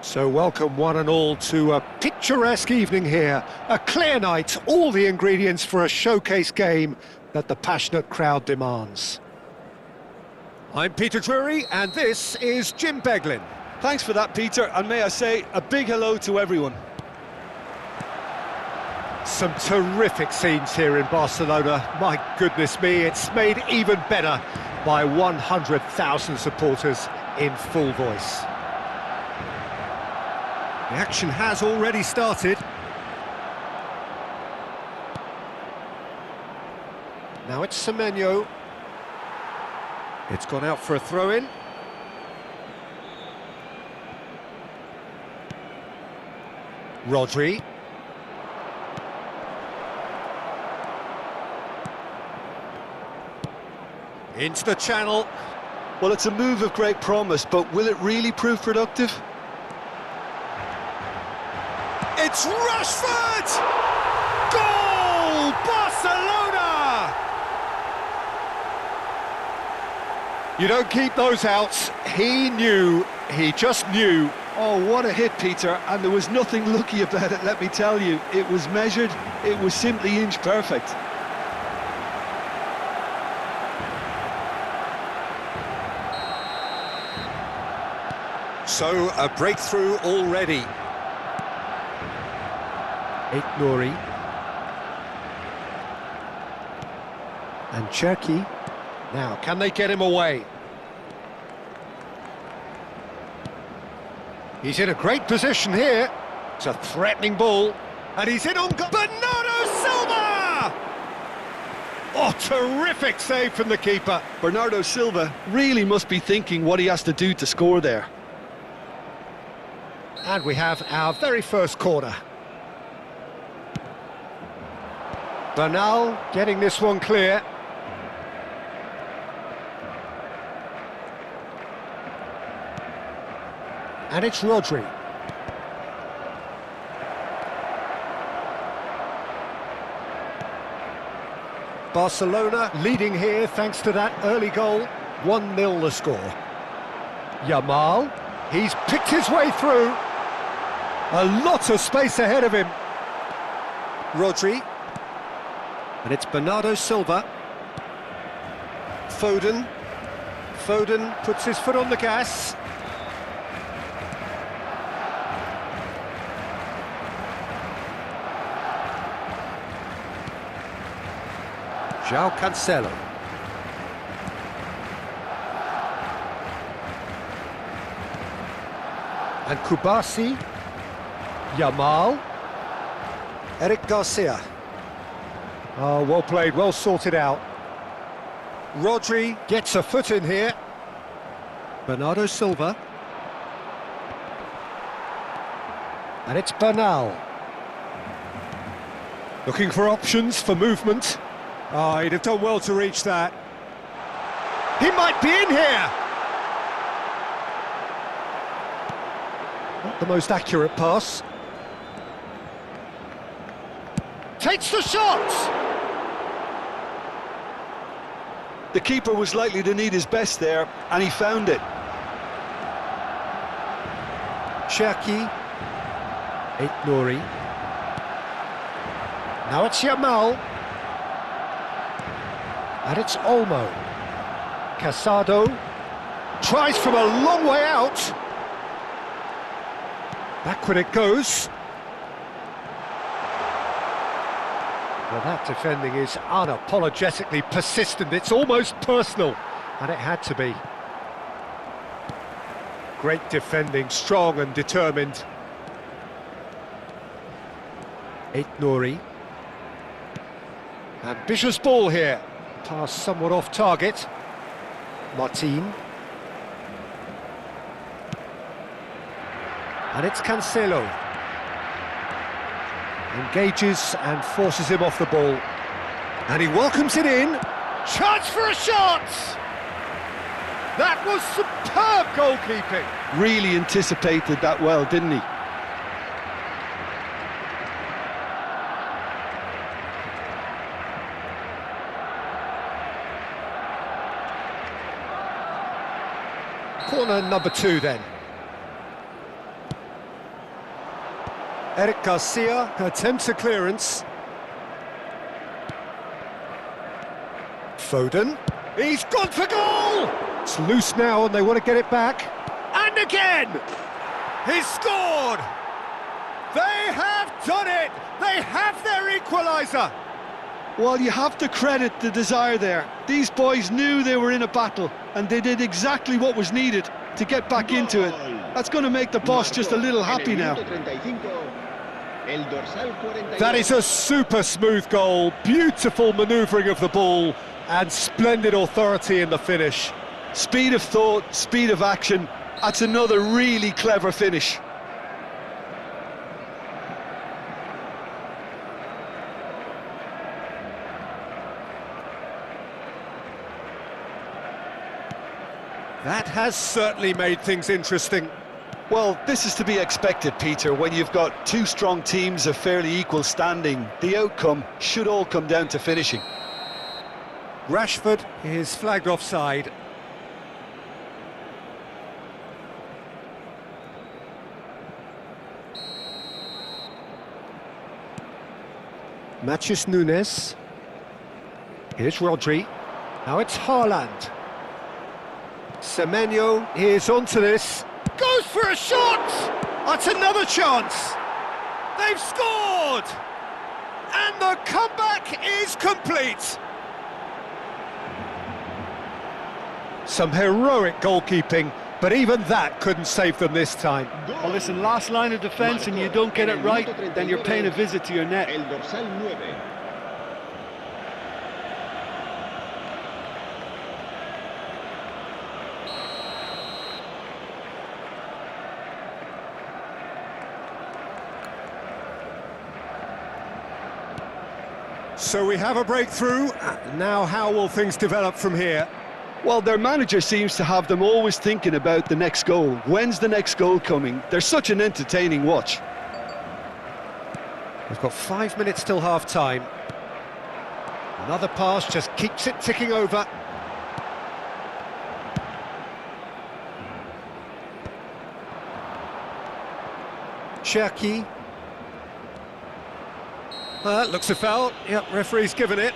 So welcome one and all to a picturesque evening here, a clear night, all the ingredients for a showcase game that the passionate crowd demands. I'm Peter Drury and this is Jim Beglin. Thanks for that, Peter, and may I say a big hello to everyone. Some terrific scenes here in Barcelona. My goodness me, it's made even better by 100,000 supporters in full voice. The action has already started. Now it's Semenyo. It's gone out for a throw-in. Rodri. Into the channel. Well, it's a move of great promise, but will it really prove productive? It's Rashford! Goal! Barcelona! You don't keep those outs. He just knew. Oh, what a hit, Peter, and there was nothing lucky about it, let me tell you. It was measured, it was simply inch perfect. So, a breakthrough already. Nouri. And Cherki. Now, can they get him away? He's in a great position here. It's a threatening ball. And he's in on goal. Bernardo Silva! Oh, terrific save from the keeper. Bernardo Silva really must be thinking what he has to do to score there. And we have our very first corner. Bernal getting this one clear. And it's Rodri. Barcelona leading here thanks to that early goal. 1-0 the score. Yamal, he's picked his way through. A lot of space ahead of him. Rodri. And it's Bernardo Silva. Foden. Foden puts his foot on the gas. João Cancelo. And Kubasi. Yamal. Eric Garcia. Oh, well played, well sorted out. Rodri gets a foot in here. Bernardo Silva. And it's Bernal. Looking for options for movement. Oh, he'd have done well to reach that. He might be in here! Not the most accurate pass. Takes the shot! The keeper was likely to need his best there, and he found it. Cherki. Aït-Nouri. Now it's Yamal. And it's Olmo. Casado. Tries from a long way out. Backward it goes. Well, that defending is unapologetically persistent. It's almost personal, and it had to be. Great defending, strong and determined. Aït-Nouri. Ambitious ball here. Pass somewhat off target. Martin. And it's Cancelo. Engages and forces him off the ball. And he welcomes it in. Chance for a shot! That was superb goalkeeping. Really anticipated that well, didn't he? Corner number 2 then. Eric Garcia attempts a clearance. Foden. He's gone for goal! It's loose now and they want to get it back. And again! He's scored! They have done it! They have their equaliser! Well, you have to credit the desire there. These boys knew they were in a battle, and they did exactly what was needed to get back into it. That's going to make the boss just a little happy now. That is a super smooth goal, beautiful manoeuvring of the ball, and splendid authority in the finish. Speed of thought, speed of action. That's another really clever finish. That has certainly made things interesting. Well, this is to be expected, Peter. When you've got two strong teams of fairly equal standing, the outcome should all come down to finishing. Rashford is flagged offside. Matheus Nunes. Here's Rodri. Now it's Haaland. Semenyo is onto this. Goes for a shot! That's another chance! They've scored! And the comeback is complete! Some heroic goalkeeping, but even that couldn't save them this time. Well, listen, last line of defence and you don't get it right, then you're paying a visit to your net. So we have a breakthrough. Now how will things develop from here? Well, their manager seems to have them always thinking about the next goal. When's the next goal coming? They're such an entertaining watch. We've got 5 minutes till half-time. Another pass just keeps it ticking over. Cherki. That looks a foul. Yep, referee's given it.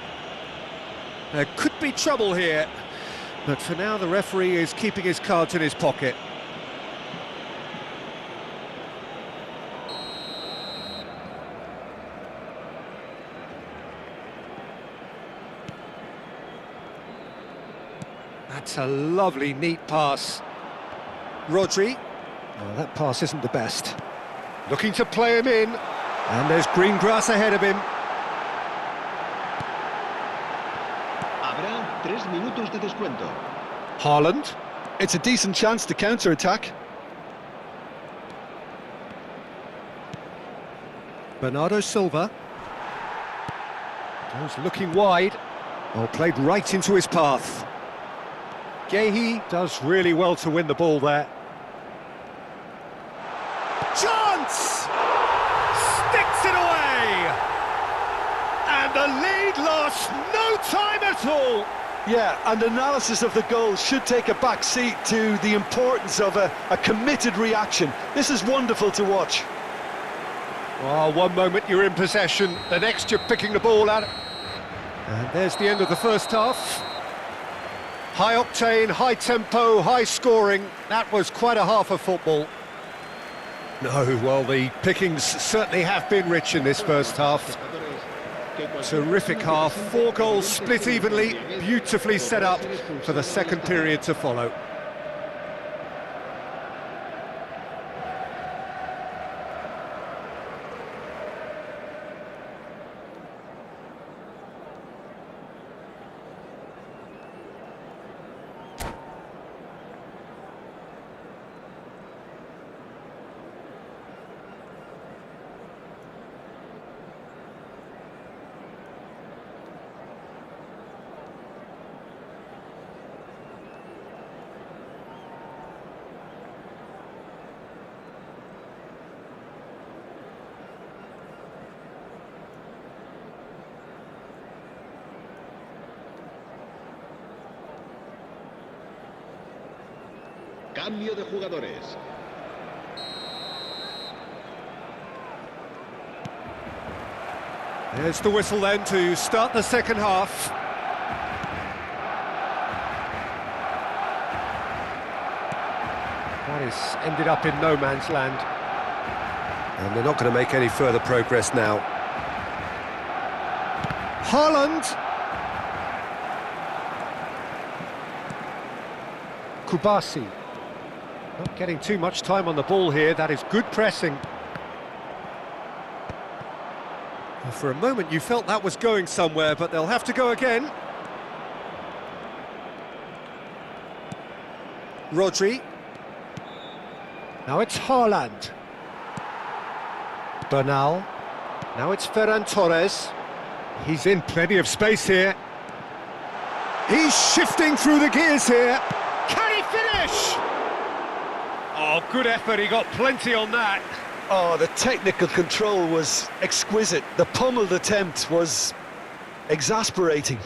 There could be trouble here. But for now, the referee is keeping his cards in his pocket. That's a lovely, neat pass. Rodri. Oh, that pass isn't the best. Looking to play him in. And there's green grass ahead of him. Habrá 3 minutos de descuento. Haaland. It's a decent chance to counter-attack. Bernardo Silva. Goes looking wide. Oh, played right into his path. Guehi does really well to win the ball there. Chance! Sticks it away! And the lead lost no time at all! Yeah, and analysis of the goal should take a back seat to the importance of a committed reaction. This is wonderful to watch. Well, one moment you're in possession, the next you're picking the ball out. And there's the end of the first half. High octane, high tempo, high scoring. That was quite a half of football. No, well, the pickings certainly have been rich in this first half. Terrific half, 4 goals split evenly, beautifully set up for the second period to follow. Cambio de jugadores. There's the whistle then to start the second half. That is ended up in no man's land. And they're not going to make any further progress now. Haaland! Kubasi. Not getting too much time on the ball here, that is good pressing. Well, for a moment you felt that was going somewhere, but they'll have to go again. Rodri. Now it's Haaland. Bernal. Now it's Ferran Torres. He's in plenty of space here. He's shifting through the gears here. Can he finish? Oh, good effort, he got plenty on that. Oh, the technical control was exquisite. The pummeled attempt was exasperating.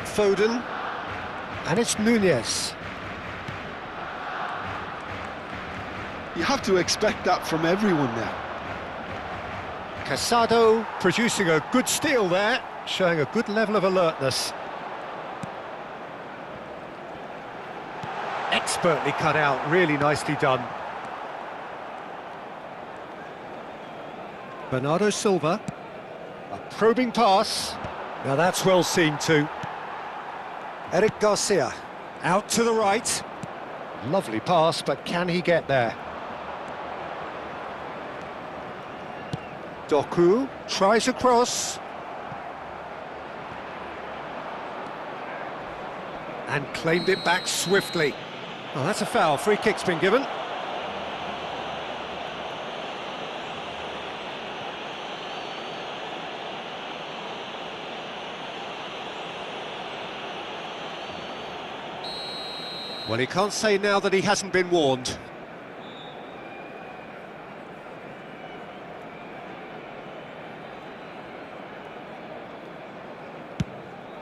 Foden. And it's Nunez. You have to expect that from everyone now. Casado producing a good steal there, showing a good level of alertness. Expertly cut out, really nicely done. Bernardo Silva. A probing pass. Now that's well seen too. Eric Garcia. Out to the right. Lovely pass, but can he get there? Doku tries a cross. And claimed it back swiftly. Oh, that's a foul. Free kick's been given. Well, he can't say now that he hasn't been warned.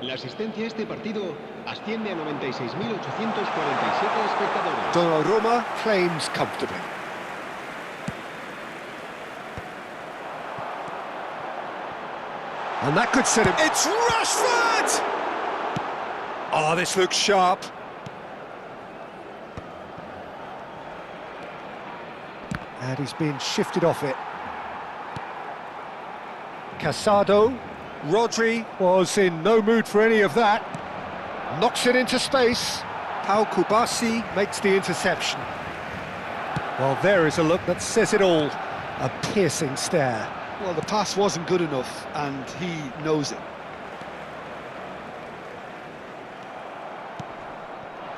La asistencia a este partido asciende a 96.847 espectadores. Donnarumma claims comfortably. And that could set him... It's Rashford! Oh, this looks sharp. And he's been shifted off it. Casado. Rodri was in no mood for any of that. Knocks it into space. Pau Kubasi makes the interception. Well, there is a look that says it all. A piercing stare. Well, the pass wasn't good enough, and he knows it.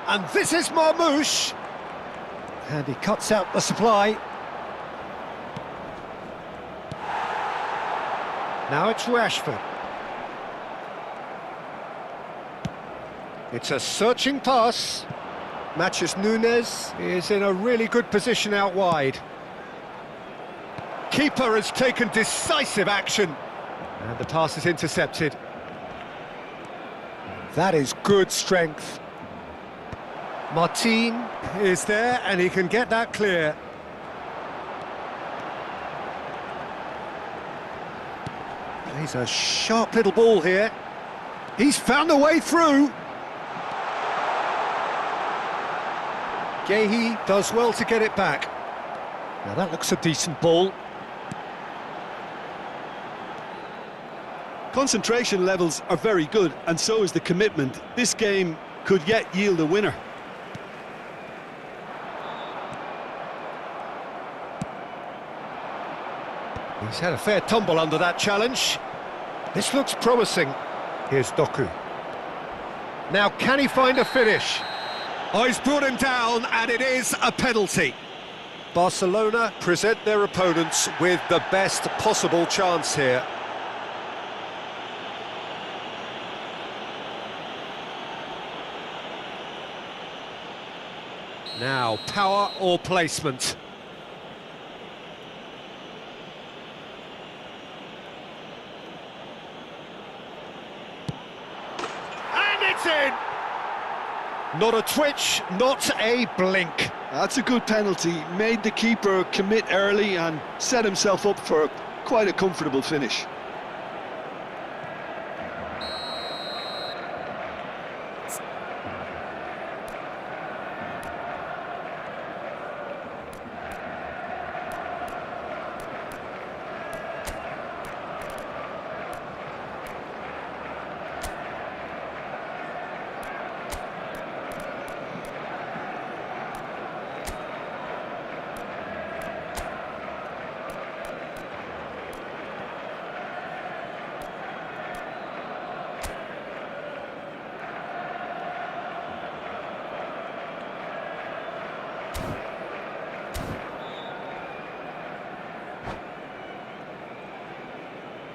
And this is Marmoush. And he cuts out the supply. Now it's Rashford. It's a searching pass. Matches Nunes is in a really good position out wide. Keeper has taken decisive action. And the pass is intercepted. That is good strength. Martin is there and he can get that clear. He's a sharp little ball here. He's found a way through. Guehi does well to get it back. Now that looks a decent ball. Concentration levels are very good, and so is the commitment. This game could yet yield a winner. He's had a fair tumble under that challenge. This looks promising. Here's Doku. Now, can he find a finish? Oh, he's brought him down, and it is a penalty. Barcelona present their opponents with the best possible chance here. Now, power or placement? And it's in! Not a twitch, not a blink. That's a good penalty. Made the keeper commit early and set himself up for quite a comfortable finish.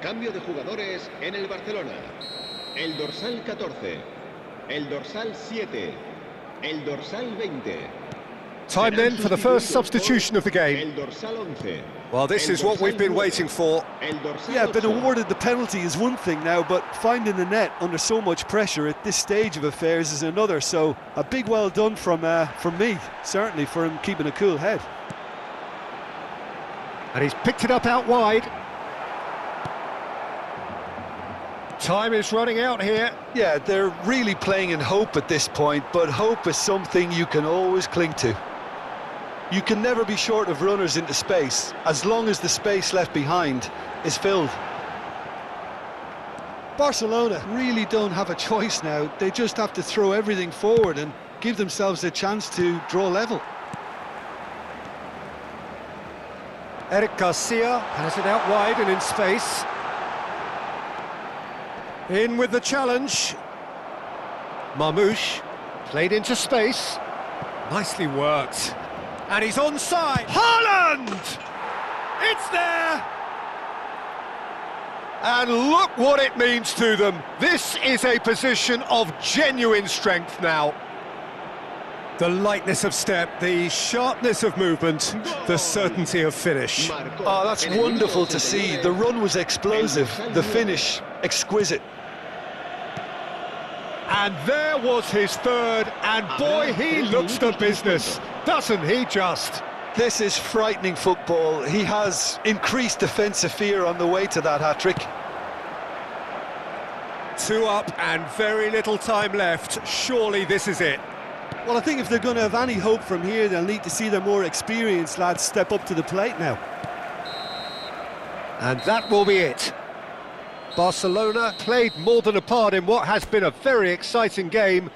Cambio de jugadores en el Barcelona. El dorsal 14, el dorsal 7, el dorsal 20. Time then for the first substitution of the game. El dorsal 11. Well, this is what we've been waiting for. El dorsal Yeah, been 8. awarded the penalty is one thing now, but finding the net under so much pressure at this stage of affairs is another. So a big well done from me, certainly, for him keeping a cool head. And he's picked it up out wide. Time is running out here. Yeah, they're really playing in hope at this point, but hope is something you can always cling to. You can never be short of runners into space, as long as the space left behind is filled. Barcelona really don't have a choice now. They just have to throw everything forward and give themselves a chance to draw level. Eric Garcia has it out wide and in space. In with the challenge. Marmoush played into space. Nicely worked. And he's onside. Haaland! It's there! And look what it means to them. This is a position of genuine strength now. The lightness of step, the sharpness of movement, the certainty of finish. Oh, that's wonderful to see. The run was explosive, the finish exquisite. And there was his third, and boy, he looks the business, doesn't he just? This is frightening football. He has increased defensive fear on the way to that hat-trick. 2 up and very little time left. Surely this is it. Well, I think if they're going to have any hope from here, they'll need to see their more experienced lads step up to the plate now. And that will be it. Barcelona played more than a part in what has been a very exciting game.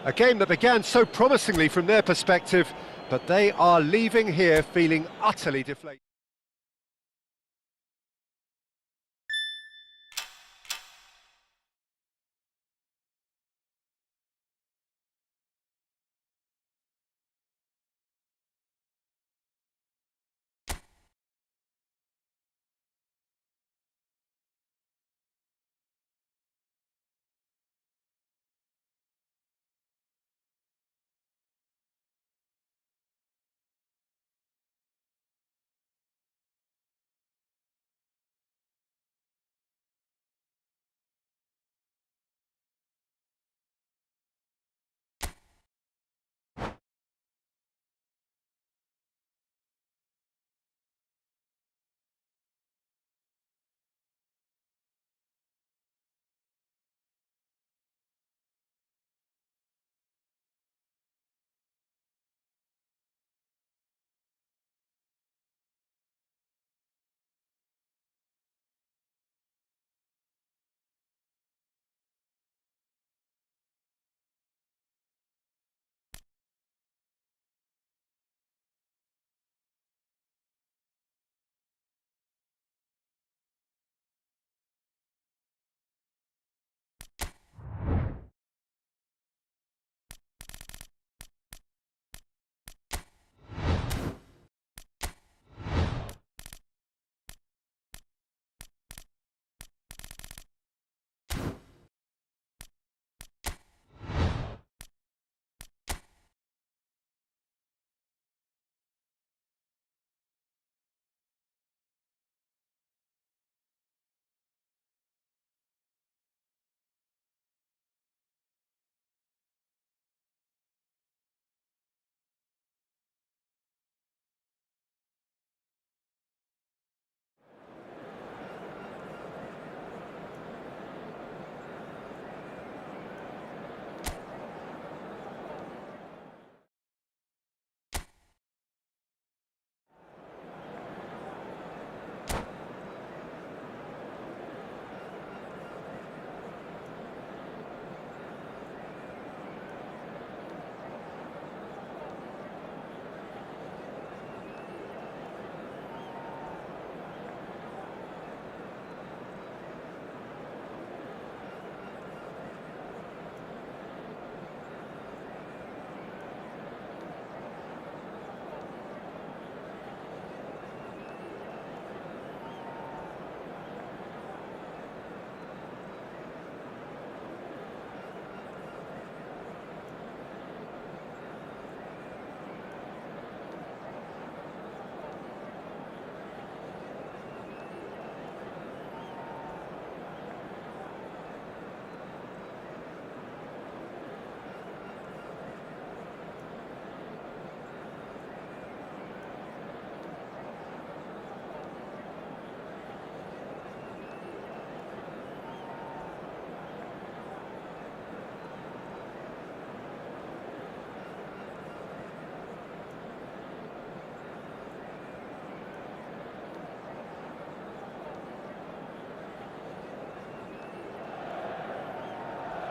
A game that began so promisingly from their perspective, but they are leaving here feeling utterly deflated.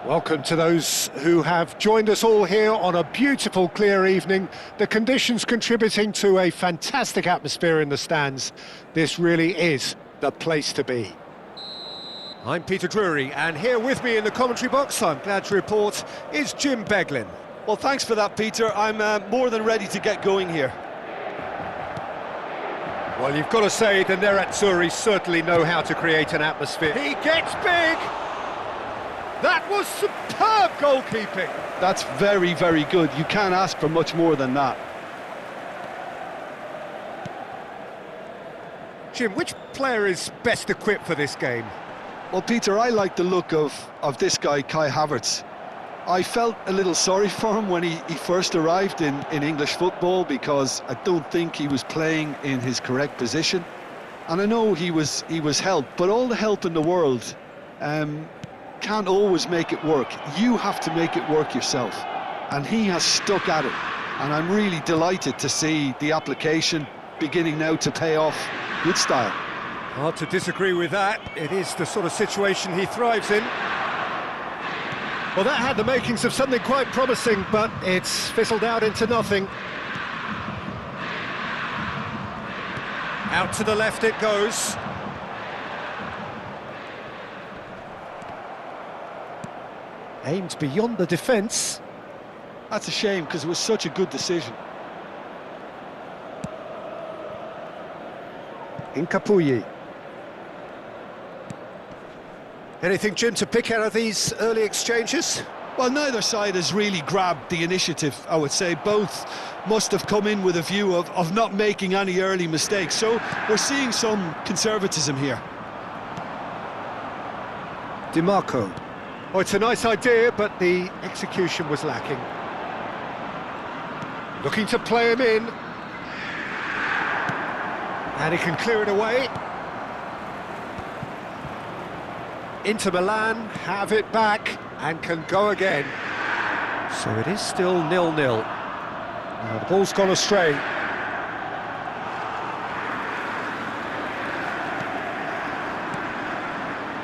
Welcome to those who have joined us all here on a beautiful, clear evening. The conditions contributing to a fantastic atmosphere in the stands. This really is the place to be. I'm Peter Drury, and here with me in the commentary box, I'm glad to report, is Jim Beglin. Well, thanks for that, Peter. I'm more than ready to get going here. Well, you've got to say the Nerazzurri certainly know how to create an atmosphere. He gets big! That was superb goalkeeping! That's very, very good. You can't ask for much more than that. Jim, which player is best equipped for this game? Well, Peter, I like the look of this guy, Kai Havertz. I felt a little sorry for him when he first arrived in English football, because I don't think he was playing in his correct position. And I know he was helped, but all the help in the world can't always make it work. You have to make it work yourself. And he has stuck at it. And I'm really delighted to see the application beginning now to pay off. Good style. Hard to disagree with that. It is the sort of situation he thrives in. Well, that had the makings of something quite promising, but it's fizzled out into nothing. Out to the left it goes. Aimed beyond the defence. That's a shame, because it was such a good decision. Incapuyi. Anything, Jim, to pick out of these early exchanges? Well, neither side has really grabbed the initiative, I would say. Both must have come in with a view of not making any early mistakes. So we're seeing some conservatism here. DiMarco. Oh, it's a nice idea, but the execution was lacking. Looking to play him in. And he can clear it away. Inter Milan have it back and can go again. So it is still 0-0. Now the ball's gone astray.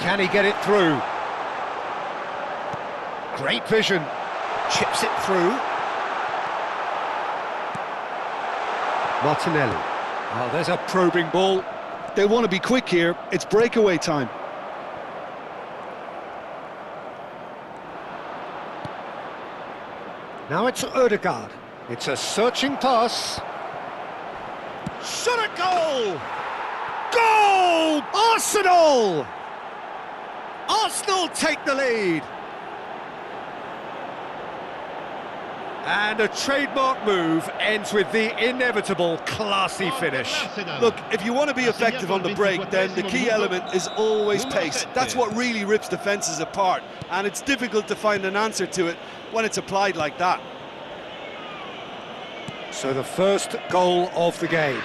Can he get it through? Great vision. Chips it through. Martinelli. Oh, there's a probing ball. They want to be quick here. It's breakaway time. Now it's Ødegaard. It's a searching pass. Shot at goal! Goal! Arsenal! Arsenal take the lead. And a trademark move ends with the inevitable classy finish. Look, if you want to be effective on the break, then the key element is always pace. That's what really rips defences apart, and it's difficult to find an answer to it when it's applied like that. So the first goal of the game.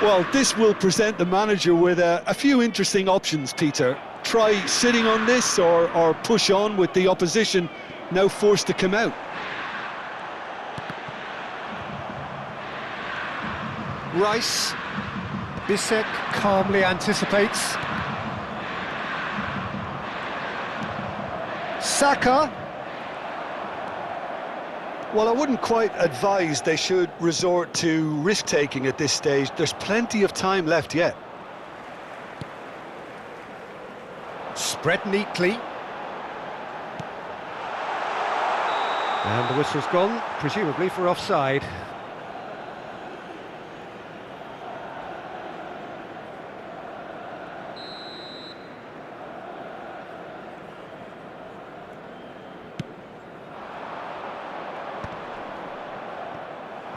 Well, this will present the manager with a few interesting options, Peter. Try sitting on this or push on with the opposition now forced to come out. Rice. Bisek calmly anticipates. Saka. Well, I wouldn't quite advise they should resort to risk-taking at this stage. There's plenty of time left yet. Spread neatly. And the whistle's gone, presumably for offside.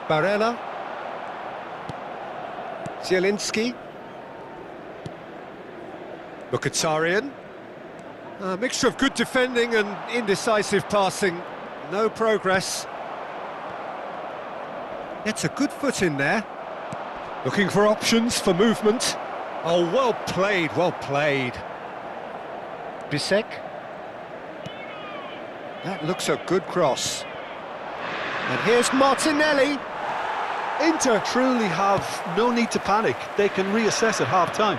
Barella. Zielinski. Mkhitaryan. A mixture of good defending and indecisive passing. No progress. Gets a good foot in there. Looking for options for movement. Oh, well played, well played. Bisek. That looks a good cross. And here's Martinelli. Inter truly have no need to panic. They can reassess at half-time.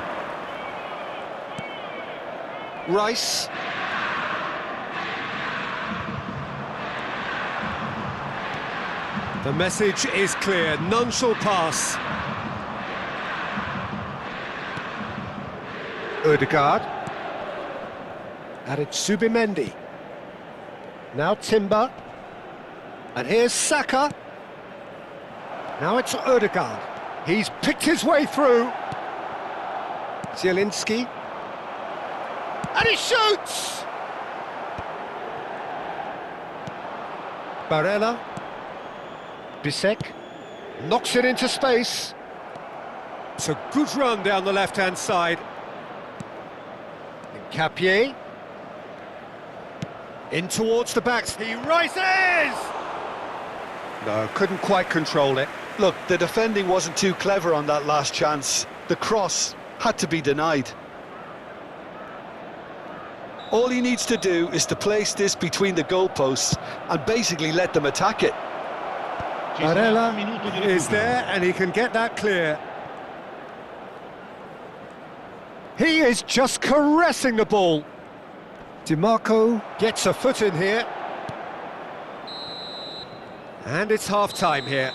Rice. The message is clear, none shall pass. Ødegaard. And it's Zubimendi. Now Timber. And here's Saka. Now it's Ødegaard. He's picked his way through. Zielinski. And he shoots! Barella. Bisek. Knocks it into space. It's a good run down the left-hand side. Capier. In towards the backs. He rises! No, couldn't quite control it. Look, the defending wasn't too clever on that last chance. The cross had to be denied. All he needs to do is to place this between the goalposts and basically let them attack it. Barella is there and he can get that clear. He is just caressing the ball. DiMarco gets a foot in here. And it's half-time here.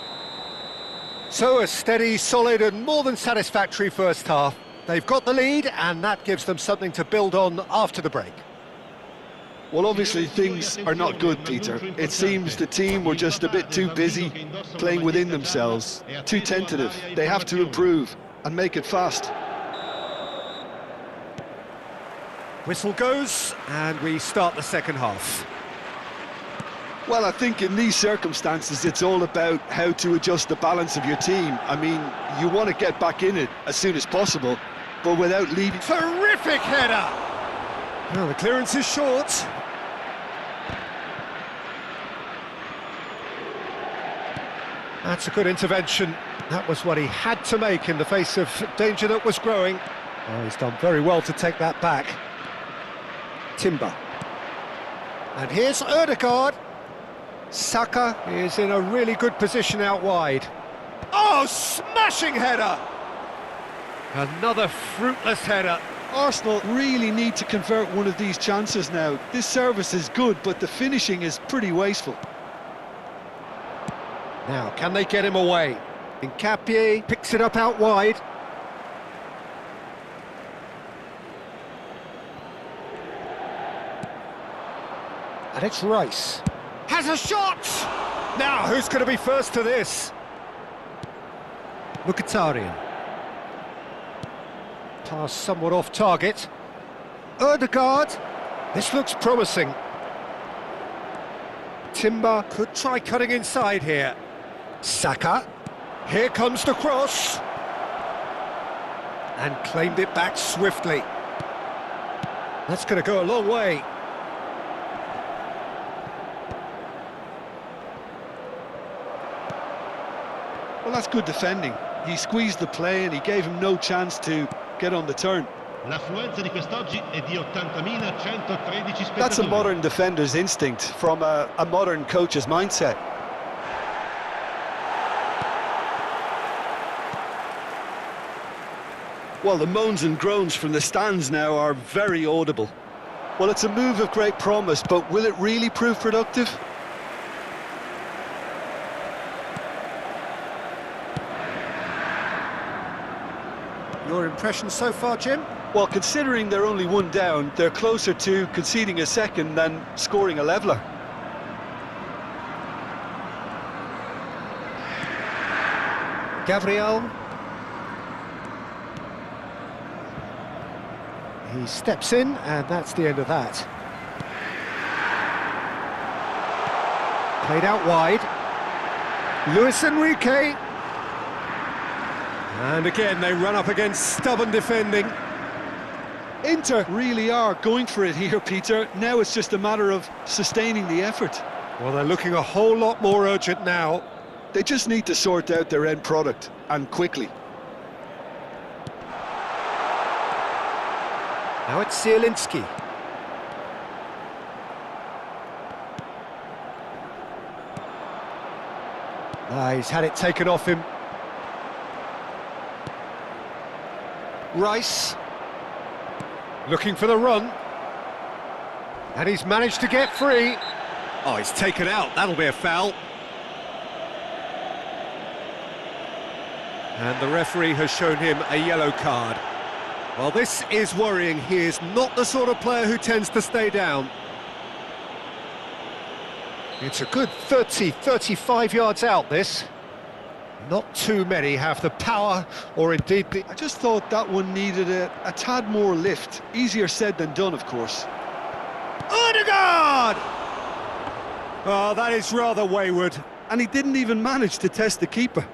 So a steady, solid and more than satisfactory first half. They've got the lead and that gives them something to build on after the break. Well, obviously things are not good, Peter. It seems the team were just a bit too busy playing within themselves, too tentative. They have to improve and make it fast. Whistle goes and we start the second half. Well, I think in these circumstances it's all about how to adjust the balance of your team. I mean, you want to get back in it as soon as possible, but without leaving... Terrific header! Well, the clearance is short. That's a good intervention. That was what he had to make in the face of danger that was growing. Oh, he's done very well to take that back. Timber. And here's Ødegaard. Saka is in a really good position out wide. Oh, smashing header! Another fruitless header. Arsenal really need to convert one of these chances now. This service is good, but the finishing is pretty wasteful. Now, can they get him away? Nkapie picks it up out wide. And it's Rice. Has a shot! Now, who's going to be first to this? Mkhitaryan. Pass somewhat off target. Ødegaard. This looks promising. Timber could try cutting inside here. Saka. Here comes the cross. And claimed it back swiftly. That's going to go a long way. Well, that's good defending. He squeezed the play and he gave him no chance to get on the turn. L'affluenza di quest'oggi è di 80.113 spettatori. That's a modern defender's instinct from a modern coach's mindset. Well, the moans and groans from the stands now are very audible. Well, it's a move of great promise, but will it really prove productive? Your impression so far, Jim? Well, considering they're only one down, they're closer to conceding a second than scoring a leveller. Gabriel. He steps in, and that's the end of that. Played out wide. Luis Enrique. And again, they run up against stubborn defending. Inter really are going for it here, Peter. Now it's just a matter of sustaining the effort. Well, they're looking a whole lot more urgent now. They just need to sort out their end product, and quickly. Now it's Zielinski. He's had it taken off him. Rice. Looking for the run. And he's managed to get free. Oh, he's taken out. That'll be a foul. And the referee has shown him a yellow card. Well, this is worrying. He is not the sort of player who tends to stay down. It's a good 35 yards out, this. Not too many have the power, or indeed the... I just thought that one needed a tad more lift. Easier said than done, of course. Ødegaard! Oh, that is rather wayward. And he didn't even manage to test the keeper.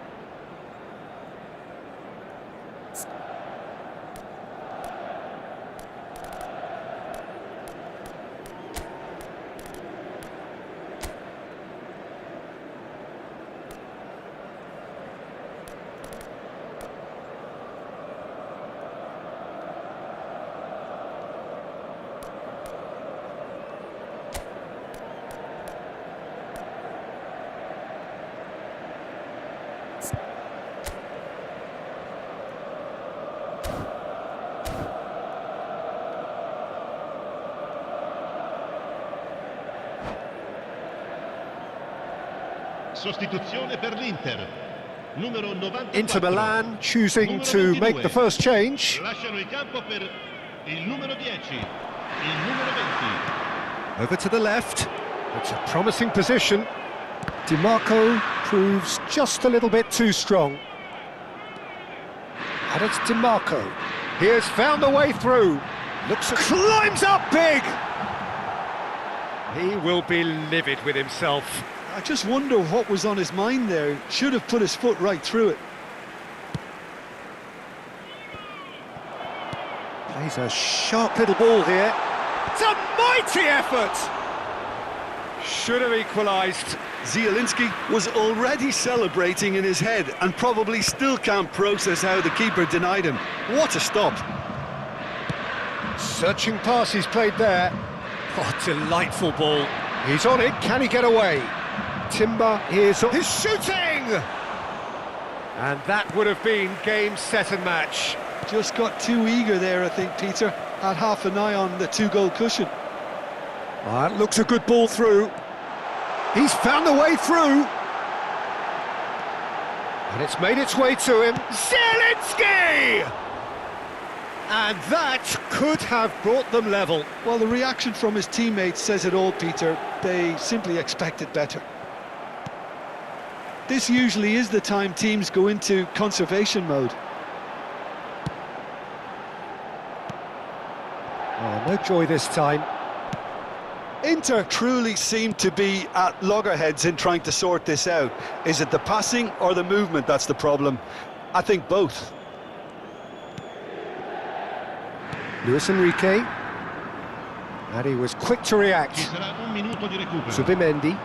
Sostituzione per l'Inter. Numero 94. Inter Milan choosing Numero to 22. make the first change. Lasciano il campo per il numero 10, il numero 20. Over to the left. It's a promising position. DiMarco proves just a little bit too strong. And it's DiMarco. He has found a way through. Climbs up big! He will be livid with himself. I just wonder what was on his mind there. Should have put his foot right through it. Plays a sharp little ball here. It's a mighty effort! Should have equalised. Zielinski was already celebrating in his head and probably still can't process how the keeper denied him. What a stop. Searching pass he's played there. Oh, delightful ball. He's on it, can he get away? Timber is on. He's shooting! And that would have been game, set and match. Just got too eager there, I think, Peter. Had half an eye on the two-goal cushion. That looks a good ball through. He's found a way through. And it's made its way to him. Zielinski! And that could have brought them level. Well, the reaction from his teammates says it all, Peter. They simply expected better. This usually is the time teams go into conservation mode. Oh, no joy this time. Inter truly seem to be at loggerheads in trying to sort this out. Is it the passing or the movement that's the problem? I think both. Luis Enrique. And he was quick to react. Ci sarà un minuto di recupero. Zubimendi.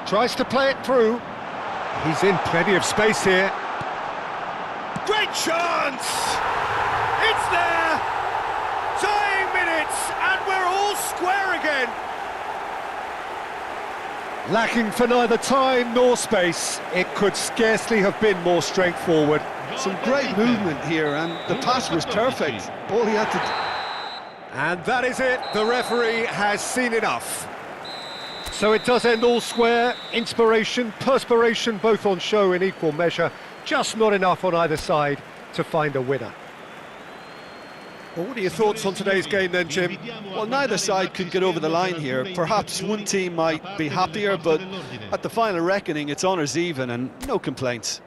Tries to play it through. He's in plenty of space here. Great chance! It's there! Dying minutes, and we're all square again. Lacking for neither time nor space, it could scarcely have been more straightforward. Some great movement here, and the pass was perfect. All he had to do. And that is it, the referee has seen enough. So it does end all square, inspiration, perspiration, both on show in equal measure, just not enough on either side to find a winner. Well, what are your thoughts on today's game then, Jim? Well, neither side could get over the line here. Perhaps one team might be happier, but at the final reckoning, it's honours even and no complaints.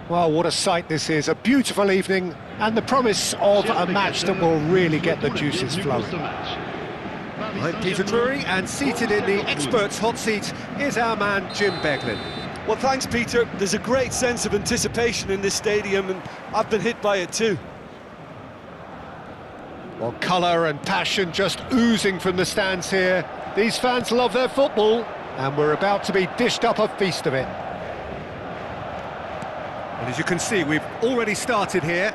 Well, what a sight this is, a beautiful evening, and the promise of a match that will really get the juices flowing. I'm Peter Drury, and seated in the experts' hot seat is our man Jim Beglin. Well, thanks, Peter. There's a great sense of anticipation in this stadium, and I've been hit by it too. Well, colour and passion just oozing from the stands here. These fans love their football, and we're about to be dished up a feast of it. And as you can see, we've already started here.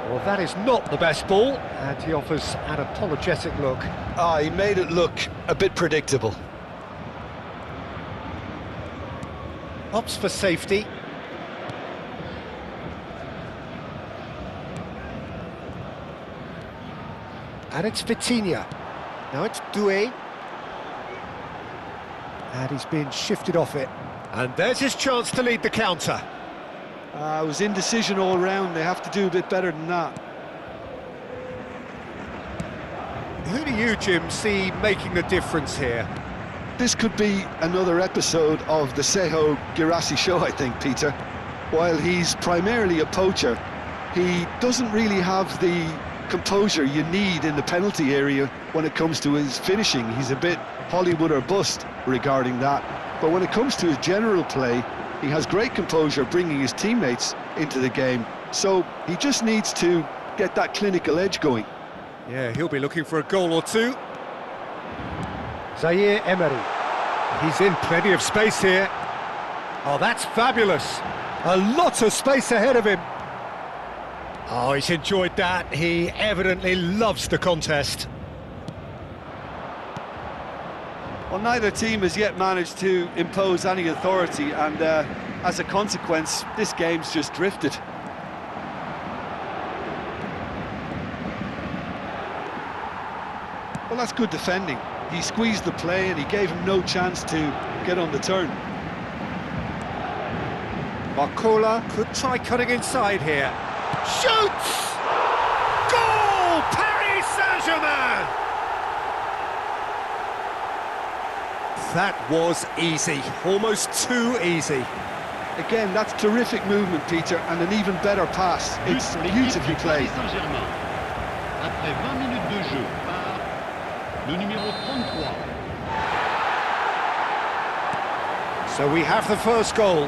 Well, that is not the best ball, and he offers an apologetic look. He made it look a bit predictable. Opts for safety. And it's Vitinha. Now it's Doué. And he's been shifted off it. And there's his chance to lead the counter. It was indecision all round. They have to do a bit better than that. Who do you, Jim, see making the difference here? This could be another episode of the Sejo Girassi show, I think, Peter. While he's primarily a poacher, he doesn't really have the composure you need in the penalty area when it comes to his finishing. He's a bit Hollywood or bust regarding that. But when it comes to his general play, he has great composure bringing his teammates into the game. So he just needs to get that clinical edge going. Yeah, he'll be looking for a goal or two. Zaire Emery. He's in plenty of space here. Oh, that's fabulous. A lot of space ahead of him. Oh, he's enjoyed that. He evidently loves the contest. Well, neither team has yet managed to impose any authority, and as a consequence, this game's just drifted. Well, that's good defending. He squeezed the play and he gave him no chance to get on the turn. Barcola could try cutting inside here. Shoots! Goal! Paris Saint-Germain! That was easy, almost too easy. Again, that's terrific movement, Peter, and an even better pass. It's beautifully played. Après 20 minutes de jeu par le numéro 33. So we have the first goal.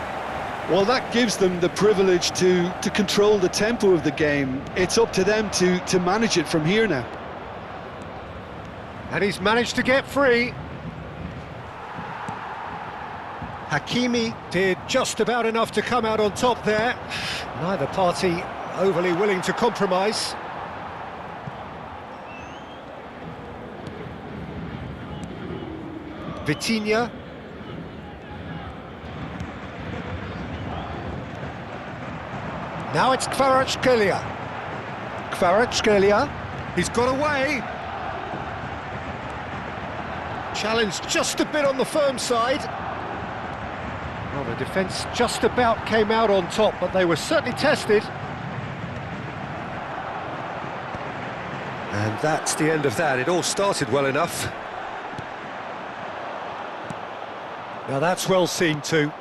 Well, that gives them the privilege to control the tempo of the game. It's up to them to manage it from here now. And he's managed to get free. Hakimi did just about enough to come out on top there. Neither party overly willing to compromise. Vitinha. Now it's Kvaratskhelia. Kvaratskhelia. He's got away. Challenged just a bit on the firm side. Well, the defence just about came out on top, but they were certainly tested. And that's the end of that. It all started well enough. Now that's well seen too.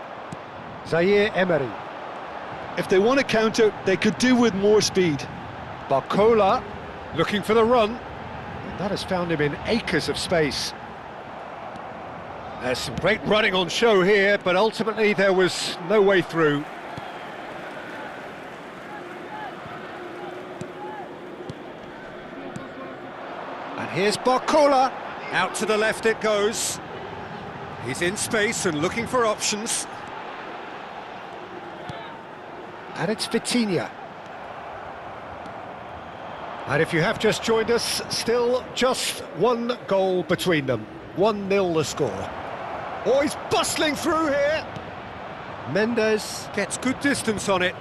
Zaire Emery. If they want to counter, they could do with more speed. Barcola looking for the run. That has found him in acres of space. There's some great running on show here, but ultimately there was no way through. And here's Barcola. Out to the left it goes. He's in space and looking for options. And it's Vitinha. And if you have just joined us, still just one goal between them. 1-0 the score. Oh, he's bustling through here. Mendes gets good distance on it.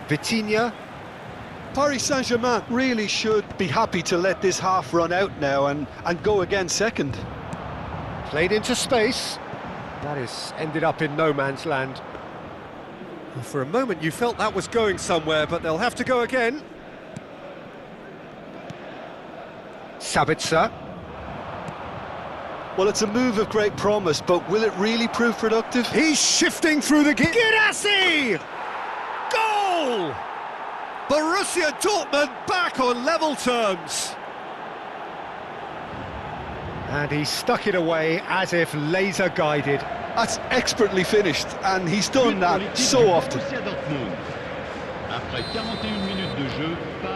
Vitinha. Paris Saint-Germain really should be happy to let this half run out now and go again second. Played into space. That has ended up in no man's land. For a moment you felt that was going somewhere, but they'll have to go again. Sabitzer. Well, it's a move of great promise, but will it really prove productive? He's shifting through the... Guirassy! Goal! Borussia Dortmund back on level terms. And he stuck it away as if laser guided. That's expertly finished, and he's done that so often.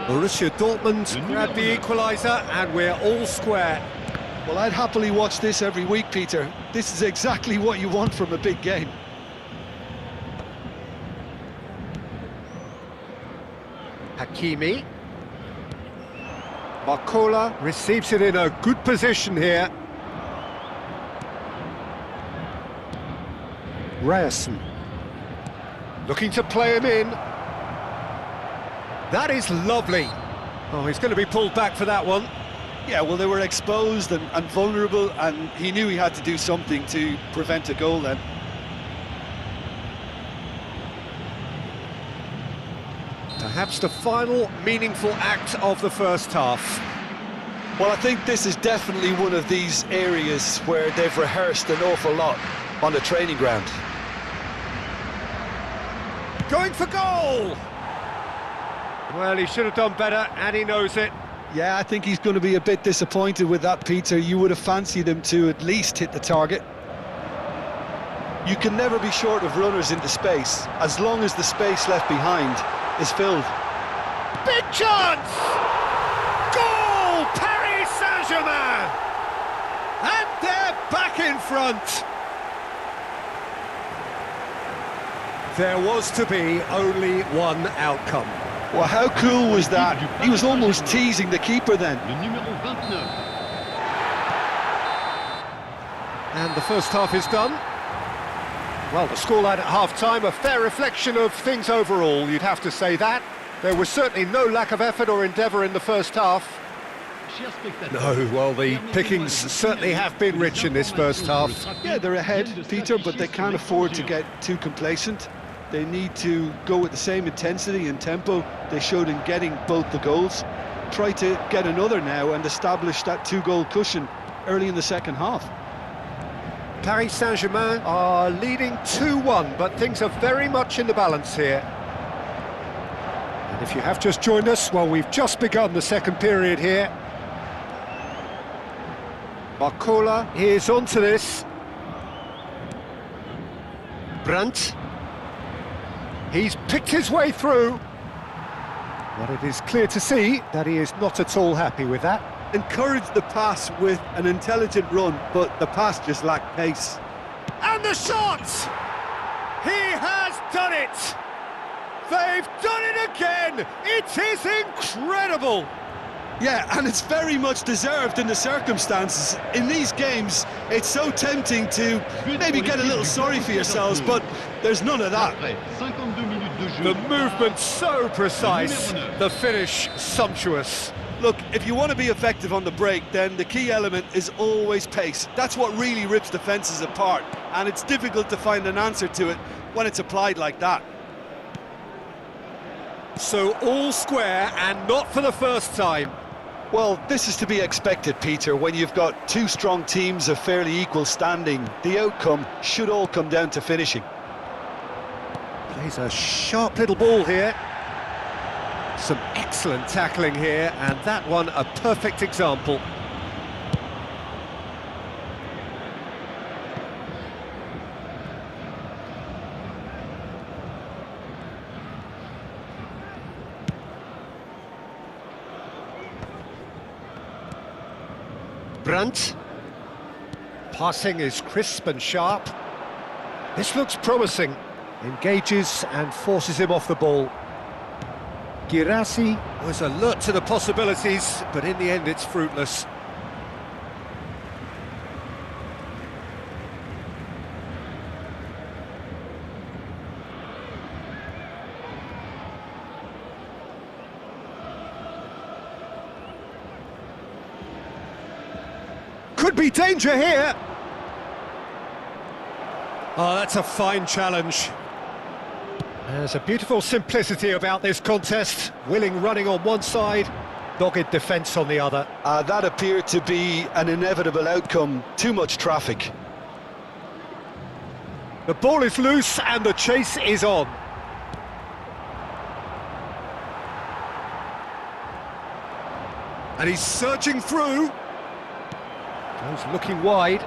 Borussia Dortmund grabbed the equaliser, and we're all square. Well, I'd happily watch this every week, Peter. This is exactly what you want from a big game. Hakimi. Barcola receives it in a good position here. Ryerson. Looking to play him in. That is lovely. Oh, he's going to be pulled back for that one. Yeah, well, they were exposed and vulnerable, and he knew he had to do something to prevent a goal then. Perhaps the final meaningful act of the first half. Well, I think this is definitely one of these areas where they've rehearsed an awful lot on the training ground. Going for goal! Well, he should have done better, and he knows it. Yeah, I think he's going to be a bit disappointed with that, Peter. You would have fancied him to at least hit the target. You can never be short of runners into space, as long as the space left behind is filled. Big chance! Goal! Paris Saint-Germain! And they're back in front. There was to be only one outcome. Well, how cool was that? He was almost teasing the keeper then. And the first half is done. Well, the scoreline at half-time, a fair reflection of things overall, you'd have to say that. There was certainly no lack of effort or endeavour in the first half. No, well, the pickings certainly have been rich in this first half. Yeah, they're ahead, Peter, but they can't afford to get too complacent. They need to go with the same intensity and tempo they showed in getting both the goals. Try to get another now and establish that two-goal cushion early in the second half. Paris Saint-Germain are leading 2-1, but things are very much in the balance here. And if you have just joined us, well, we've just begun the second period here. Barcola is onto this. Brandt. He's picked his way through. But it is clear to see that he is not at all happy with that. Encouraged the pass with an intelligent run, but the pass just lacked pace. And the shot! He has done it! They've done it again! It is incredible! Yeah, and it's very much deserved in the circumstances. In these games, it's so tempting to maybe get a little sorry for yourselves, but there's none of that. The movement so precise, the finish sumptuous. Look, if you want to be effective on the break, then the key element is always pace. That's what really rips defences apart, and it's difficult to find an answer to it when it's applied like that. So all square, and not for the first time. Well, this is to be expected, Peter, when you've got two strong teams of fairly equal standing. The outcome should all come down to finishing. Plays a sharp little ball here. Some excellent tackling here, and that one a perfect example. Brandt. Passing is crisp and sharp. This looks promising. Engages and forces him off the ball. Guirassy was alert to the possibilities, but in the end it's fruitless. Could be danger here. Oh, that's a fine challenge. There's a beautiful simplicity about this contest. Willing running on one side, Dogged defence on the other. That appeared to be an inevitable outcome. Too much traffic. The ball is loose and the chase is on. And he's surging through. Goes looking wide.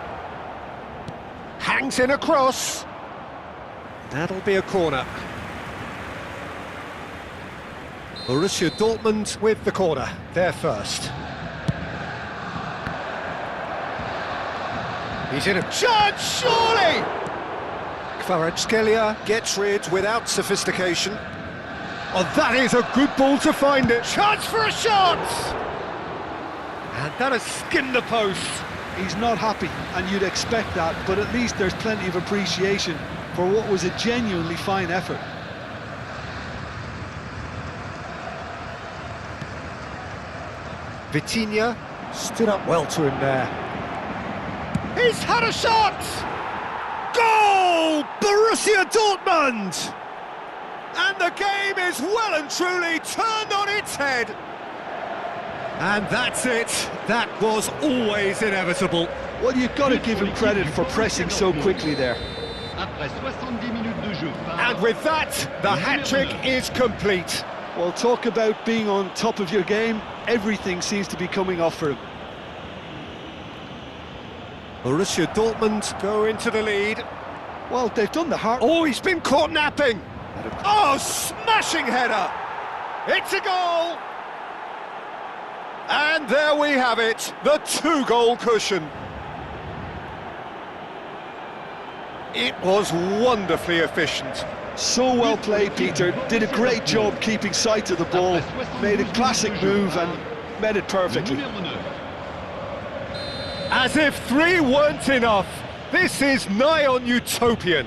Hangs in across. That'll be a corner. Borussia Dortmund with the corner. They're first. He's in a chance, surely! Kvaratskhelia gets rid without sophistication. Oh, that is a good ball to find it. Chance for a shot! And that has skimmed the post. He's not happy, and you'd expect that, but at least there's plenty of appreciation for what was a genuinely fine effort. Vitinha stood up well to him there. He's had a shot! Goal! Borussia Dortmund! And the game is well and truly turned on its head. And that's it. That was always inevitable. Well, you've got to give him credit for pressing so quickly there. And with that, the hat-trick is complete. Well, talk about being on top of your game. Everything seems to be coming off for him. Borussia Dortmund go into the lead. Well, they've done the hard... Oh, he's been caught napping. Oh, smashing header. It's a goal. And there we have it, the two-goal cushion. It was wonderfully efficient. So well played, Peter. Did a great job keeping sight of the ball. Made a classic move and met it perfectly. As if three weren't enough, this is nigh on utopian.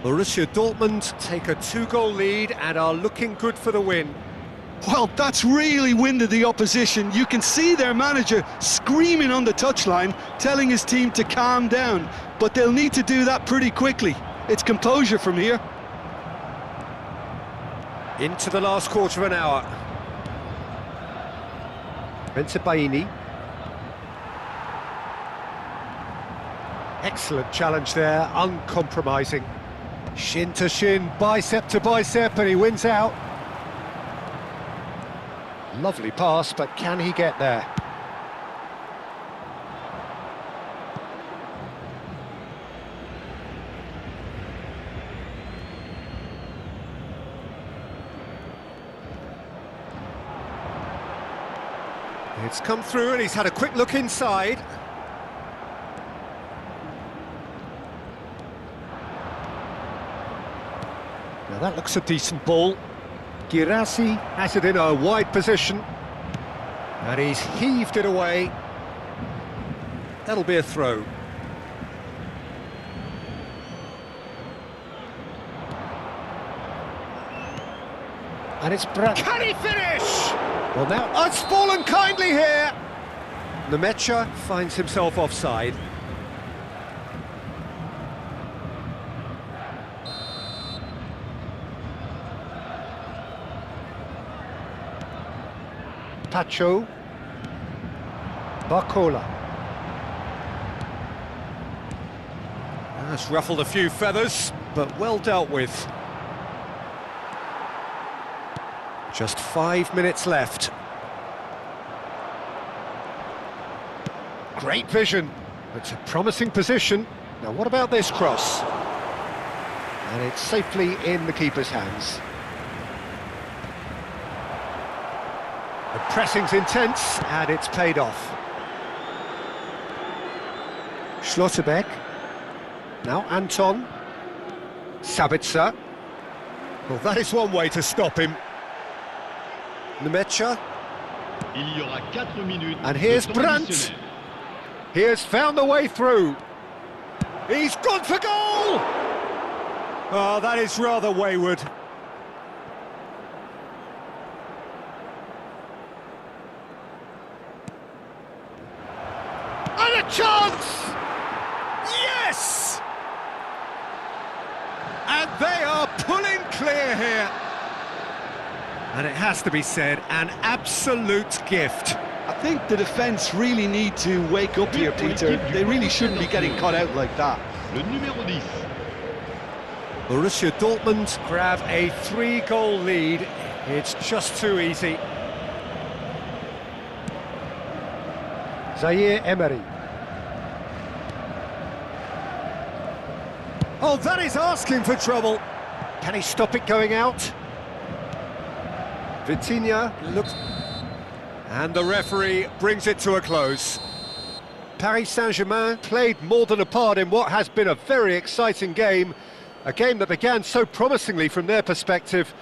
Borussia Dortmund take a two-goal lead and are looking good for the win. Well, that's really winded the opposition. You can see their manager screaming on the touchline, telling his team to calm down. But they'll need to do that pretty quickly. It's composure from here. Into the last quarter of an hour. Bensebaini. Excellent challenge there, uncompromising. Shin to shin, bicep to bicep, and he wins out. Lovely pass, but can he get there? It's come through and he's had a quick look inside. Now that looks a decent ball. Girassi has it in a wide position. And he's heaved it away. That'll be a throw. And it's Brandt. Can he finish? Well, now it's fallen kindly here. Nemecha finds himself offside. Pacho. Barcola. That's ruffled a few feathers, but well dealt with. Just 5 minutes left. Great vision. It's a promising position. Now what about this cross? And it's safely in the keeper's hands. The pressing's intense, and it's paid off. Schlotterbeck. Now Anton. Sabitzer. Well, that is one way to stop him. Nemecha. And here's Brandt. He has found the way through. He's gone for goal! Oh, that is rather wayward. And a chance! Yes! And they are pulling clear here. And it has to be said, an absolute gift. I think the defence really need to wake up here, Peter. They really shouldn't be getting caught out like that. Le numéro 10. Borussia Dortmund grab a 3-goal lead. It's just too easy. Zaire Emery. Oh, that is asking for trouble. Can he stop it going out? Vitinha looks... And the referee brings it to a close. Paris Saint-Germain played more than a part in what has been a very exciting game. A game that began so promisingly from their perspective,